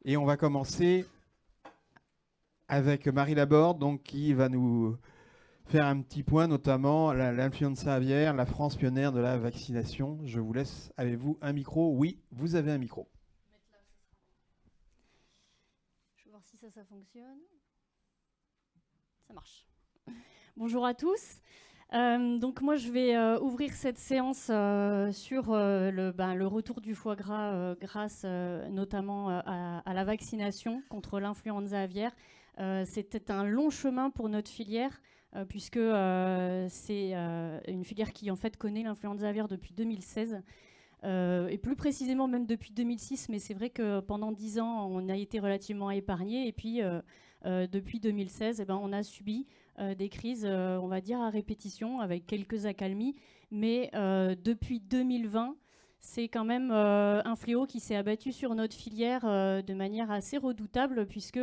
Et on va commencer avec Marie Laborde, donc, qui va nous faire un petit point, notamment l'influenza aviaire, la France pionnière de la vaccination. Je vous laisse. Avez-vous un micro? Oui, vous avez un micro. Je vais voir si ça fonctionne. Ça marche. Bonjour à tous. Donc moi, je vais ouvrir cette séance sur le retour du foie gras grâce notamment à la vaccination contre l'influenza aviaire. C'était un long chemin pour notre filière puisque c'est une filière qui en fait connaît l'influenza aviaire depuis 2016. Et plus précisément même depuis 2006, mais c'est vrai que pendant 10 ans, on a été relativement épargné. Et puis, depuis 2016, on a subi des crises, on va dire, à répétition, avec quelques accalmies. Mais depuis 2020, c'est quand même un fléau qui s'est abattu sur notre filière de manière assez redoutable, puisque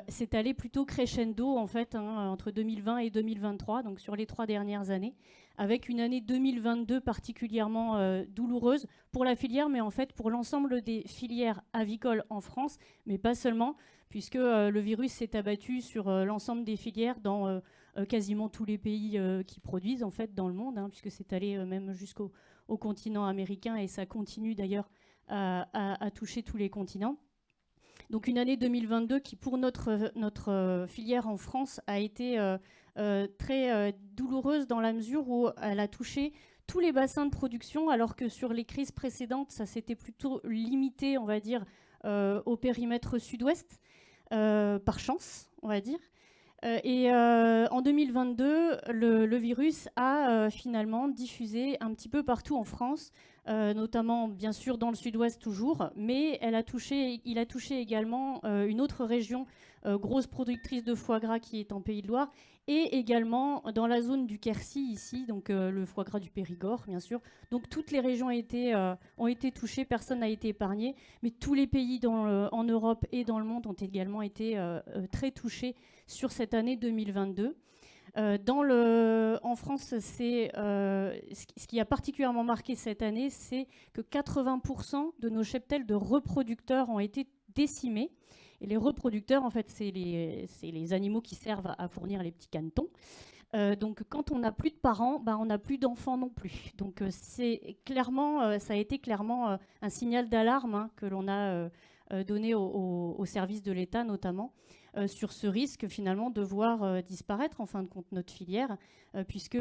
c'est allé plutôt crescendo, en fait, entre 2020 et 2023, donc sur les 3 dernières années, avec une année 2022 particulièrement douloureuse pour la filière, mais en fait pour l'ensemble des filières avicoles en France, mais pas seulement, puisque le virus s'est abattu sur l'ensemble des filières dans quasiment tous les pays qui produisent en fait dans le monde, puisque c'est allé même jusqu'au continent américain, et ça continue d'ailleurs à toucher tous les continents. Donc une année 2022 qui, pour notre filière en France, a été très douloureuse dans la mesure où elle a touché tous les bassins de production, alors que sur les crises précédentes, ça s'était plutôt limité, on va dire, au périmètre sud-ouest, par chance, on va dire. Et en 2022, le virus a finalement diffusé un petit peu partout en France, notamment bien sûr dans le sud-ouest toujours, mais il a touché également une autre région grosse productrice de foie gras qui est en Pays de Loire, et également dans la zone du Quercy ici, donc le foie gras du Périgord bien sûr. Donc toutes les régions ont été touchées, personne n'a été épargné, mais tous les pays en Europe et dans le monde ont également été très touchés sur cette année 2022. En France, ce qui a particulièrement marqué cette année, c'est que 80% de nos cheptels de reproducteurs ont été décimés. Et les reproducteurs, en fait, c'est les animaux qui servent à fournir les petits canetons. Donc, quand on n'a plus de parents, on n'a plus d'enfants non plus. Donc, ça a été clairement un signal d'alarme que l'on a donné au service de l'État, notamment, sur ce risque finalement de voir disparaître en fin de compte notre filière, puisque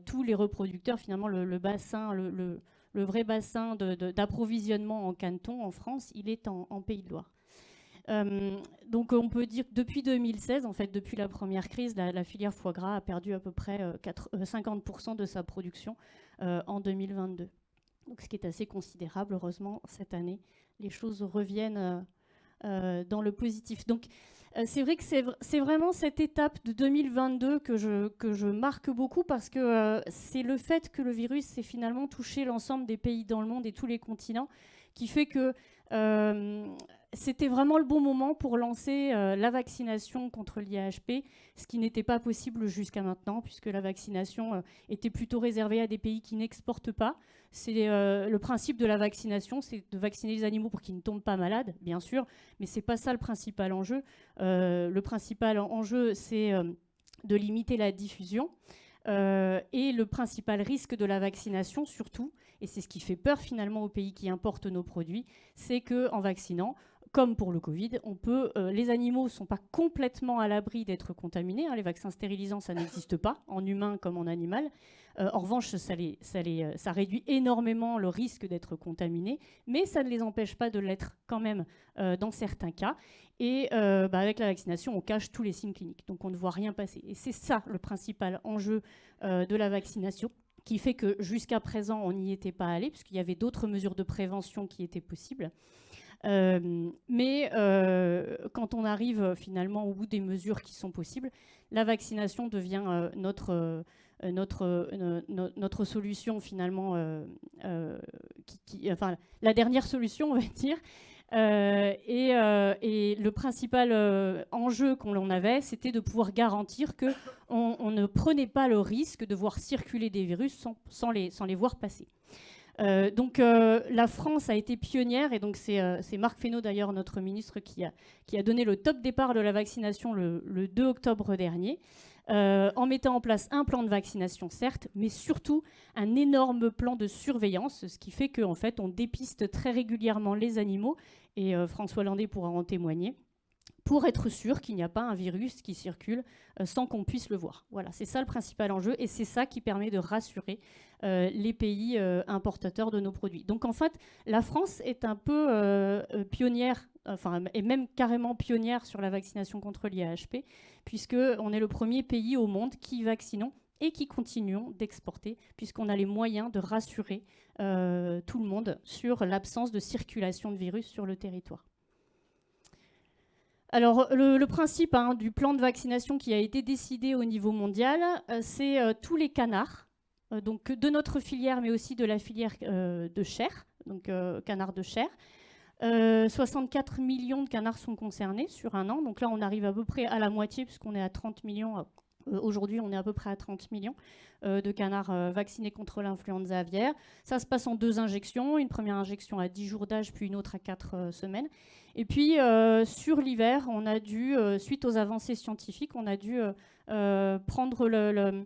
tous les reproducteurs, finalement, le vrai bassin d'approvisionnement en canetons en France, il est en Pays de Loire. Donc on peut dire que depuis 2016, en fait, depuis la première crise, la filière foie gras a perdu à peu près 50% de sa production en 2022. Donc, ce qui est assez considérable. Heureusement, cette année, les choses reviennent dans le positif. Donc, c'est vrai que c'est vraiment cette étape de 2022 que je marque beaucoup, parce que c'est le fait que le virus s'est finalement touché l'ensemble des pays dans le monde et tous les continents qui fait que c'était vraiment le bon moment pour lancer la vaccination contre l'IAHP, ce qui n'était pas possible jusqu'à maintenant, puisque la vaccination était plutôt réservée à des pays qui n'exportent pas. C'est le principe de la vaccination, c'est de vacciner les animaux pour qu'ils ne tombent pas malades, bien sûr, mais c'est pas ça le principal enjeu. Le principal enjeu, c'est de limiter la diffusion. Et le principal risque de la vaccination, surtout, et c'est ce qui fait peur finalement aux pays qui importent nos produits, c'est qu'en vaccinant, comme pour le Covid, les animaux ne sont pas complètement à l'abri d'être contaminés. Les vaccins stérilisants, ça n'existe pas, en humain comme en animal. En revanche, ça réduit énormément le risque d'être contaminés, mais ça ne les empêche pas de l'être quand même dans certains cas. Et avec la vaccination, on cache tous les signes cliniques, donc on ne voit rien passer. Et c'est ça le principal enjeu de la vaccination, qui fait que jusqu'à présent, on n'y était pas allé, puisqu'il y avait d'autres mesures de prévention qui étaient possibles. Mais quand on arrive finalement au bout des mesures qui sont possibles, la vaccination devient notre solution finalement, enfin la dernière solution, on va dire. Et le principal enjeu qu'on avait, c'était de pouvoir garantir qu'on ne prenait pas le risque de voir circuler des virus sans les voir passer. Donc la France a été pionnière, et donc c'est Marc Fesneau d'ailleurs, notre ministre, qui a donné le top départ de la vaccination le 2 octobre dernier, en mettant en place un plan de vaccination certes, mais surtout un énorme plan de surveillance, ce qui fait qu'en fait on dépiste très régulièrement les animaux, et François Landé pourra en témoigner, pour être sûr qu'il n'y a pas un virus qui circule sans qu'on puisse le voir. Voilà, c'est ça le principal enjeu, et c'est ça qui permet de rassurer les pays importateurs de nos produits. Donc en fait, la France est un peu pionnière, enfin, et même carrément pionnière sur la vaccination contre l'IAHP, puisqu'on est le premier pays au monde qui vaccinons et qui continuons d'exporter, puisqu'on a les moyens de rassurer tout le monde sur l'absence de circulation de virus sur le territoire. Alors, le principe du plan de vaccination qui a été décidé au niveau mondial, c'est tous les canards, donc de notre filière, mais aussi de la filière de chair, donc canards de chair. 64 millions de canards sont concernés sur un an, donc là on arrive à peu près à la moitié, puisqu'on est à 30 millions. Aujourd'hui, on est à peu près à 30 millions de canards vaccinés contre l'influenza aviaire. Ça se passe en 2 injections, une première injection à 10 jours d'âge, puis une autre à 4 semaines. Et puis, sur l'hiver, on a dû, suite aux avancées scientifiques, on a dû prendre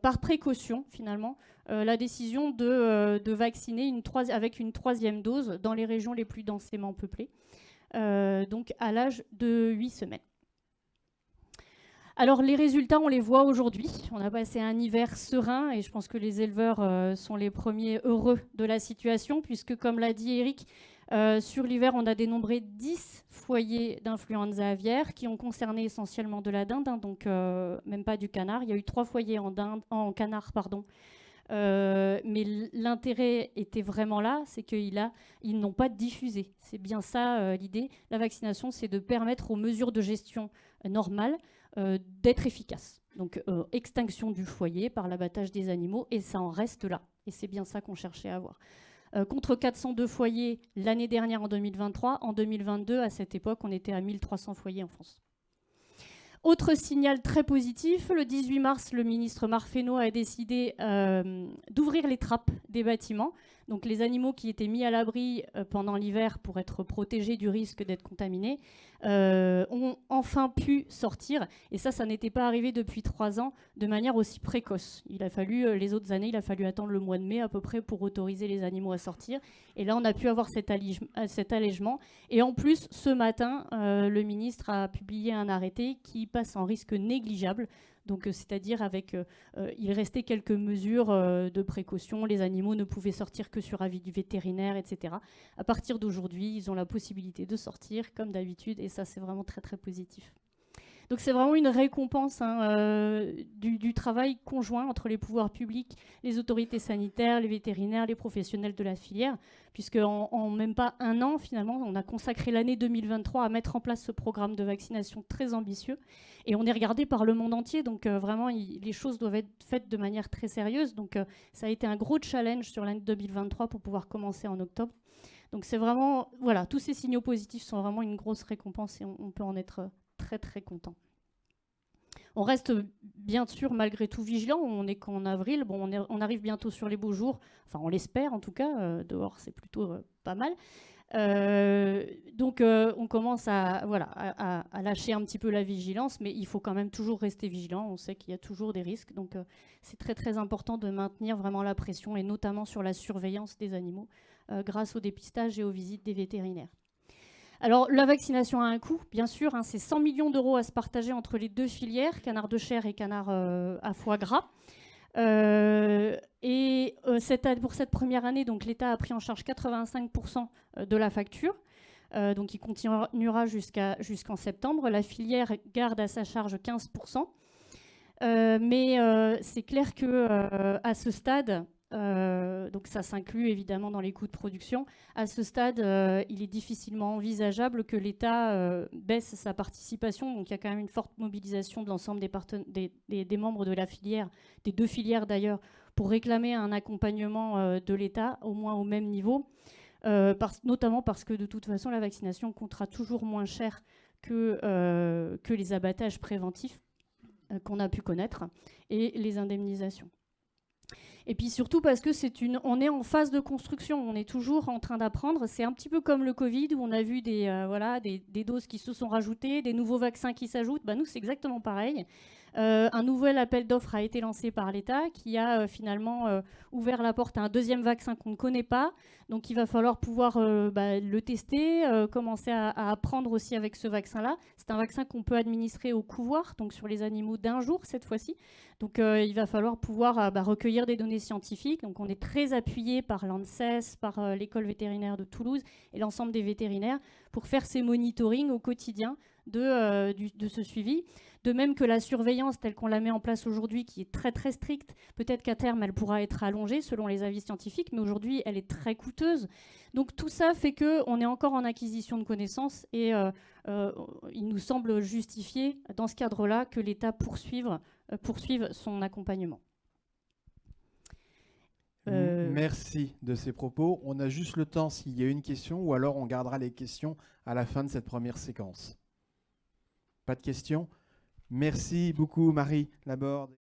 par précaution, finalement, la décision de vacciner avec une 3e dose dans les régions les plus densément peuplées, donc à l'âge de 8 semaines. Alors les résultats, on les voit aujourd'hui. On a passé un hiver serein, et je pense que les éleveurs sont les premiers heureux de la situation, puisque comme l'a dit Eric, sur l'hiver, on a dénombré 10 foyers d'influenza aviaire qui ont concerné essentiellement de la dinde, donc même pas du canard. Il y a eu 3 foyers en canard, pardon. Mais l'intérêt était vraiment là, c'est qu'ils n'ont pas diffusé. C'est bien ça l'idée. La vaccination, c'est de permettre aux mesures de gestion normales d'être efficaces. Donc extinction du foyer par l'abattage des animaux, et ça en reste là. Et c'est bien ça qu'on cherchait à avoir. Contre 402 foyers l'année dernière en 2023, en 2022, à cette époque, on était à 1300 foyers en France. Autre signal très positif, le 18 mars, le ministre Marc Fesneau a décidé d'ouvrir les trappes des bâtiments. Donc les animaux qui étaient mis à l'abri pendant l'hiver pour être protégés du risque d'être contaminés ont enfin pu sortir. Et ça n'était pas arrivé depuis 3 ans de manière aussi précoce. Il a fallu, les autres années, il a fallu attendre le mois de mai à peu près pour autoriser les animaux à sortir. Et là, on a pu avoir cet allègement. Et en plus, ce matin, le ministre a publié un arrêté qui passe en risque négligeable. Donc, c'est-à-dire il restait quelques mesures de précaution. Les animaux ne pouvaient sortir que sur avis du vétérinaire, etc. À partir d'aujourd'hui, ils ont la possibilité de sortir comme d'habitude, et ça, c'est vraiment très, très positif. Donc c'est vraiment une récompense du travail conjoint entre les pouvoirs publics, les autorités sanitaires, les vétérinaires, les professionnels de la filière, puisque en même pas un an, finalement, on a consacré l'année 2023 à mettre en place ce programme de vaccination très ambitieux. Et on est regardé par le monde entier, donc vraiment, les choses doivent être faites de manière très sérieuse. Donc ça a été un gros challenge sur l'année 2023 pour pouvoir commencer en octobre. Donc c'est vraiment, voilà, tous ces signaux positifs sont vraiment une grosse récompense, et on peut en être très très content. On reste bien sûr malgré tout vigilant, on n'est qu'en avril, bon, on arrive bientôt sur les beaux jours, enfin on l'espère en tout cas, dehors c'est plutôt pas mal. Donc on commence à lâcher un petit peu la vigilance, mais il faut quand même toujours rester vigilant, on sait qu'il y a toujours des risques, donc c'est très très important de maintenir vraiment la pression, et notamment sur la surveillance des animaux, grâce au dépistage et aux visites des vétérinaires. Alors, la vaccination a un coût, bien sûr, c'est 100 millions d'euros à se partager entre les 2 filières, canard de chair et canard à foie gras. Pour cette première année, donc, l'État a pris en charge 85% de la facture. Donc, il continuera jusqu'en septembre. La filière garde à sa charge 15%. Mais c'est clair qu'à ce stade, donc ça s'inclut évidemment dans les coûts de production. À ce stade, il est difficilement envisageable que l'État baisse sa participation. Donc il y a quand même une forte mobilisation de l'ensemble des membres de la filière, des 2 filières d'ailleurs, pour réclamer un accompagnement de l'État, au moins au même niveau, notamment parce que de toute façon, la vaccination coûtera toujours moins cher que les abattages préventifs qu'on a pu connaître, et les indemnisations. Et puis surtout parce que on est en phase de construction, on est toujours en train d'apprendre. C'est un petit peu comme le Covid où on a vu des doses qui se sont rajoutées, des nouveaux vaccins qui s'ajoutent. Nous, c'est exactement pareil. Un nouvel appel d'offres a été lancé par l'État qui a finalement ouvert la porte à un deuxième vaccin qu'on ne connaît pas. Donc il va falloir pouvoir le tester, commencer à apprendre aussi avec ce vaccin-là. C'est un vaccin qu'on peut administrer au couvoir, donc sur les animaux d'1 jour cette fois-ci. Donc il va falloir pouvoir recueillir des données scientifiques. Donc on est très appuyé par l'ANSES, par l'école vétérinaire de Toulouse et l'ensemble des vétérinaires pour faire ces monitorings au quotidien de ce suivi. De même que la surveillance telle qu'on la met en place aujourd'hui, qui est très très stricte, peut-être qu'à terme elle pourra être allongée selon les avis scientifiques, mais aujourd'hui elle est très coûteuse. Donc tout ça fait qu'on est encore en acquisition de connaissances et il nous semble justifié dans ce cadre-là que l'État poursuive son accompagnement. Merci de ces propos. On a juste le temps s'il y a une question ou alors on gardera les questions à la fin de cette première séquence. Pas de questions ? Merci beaucoup Marie Laborde.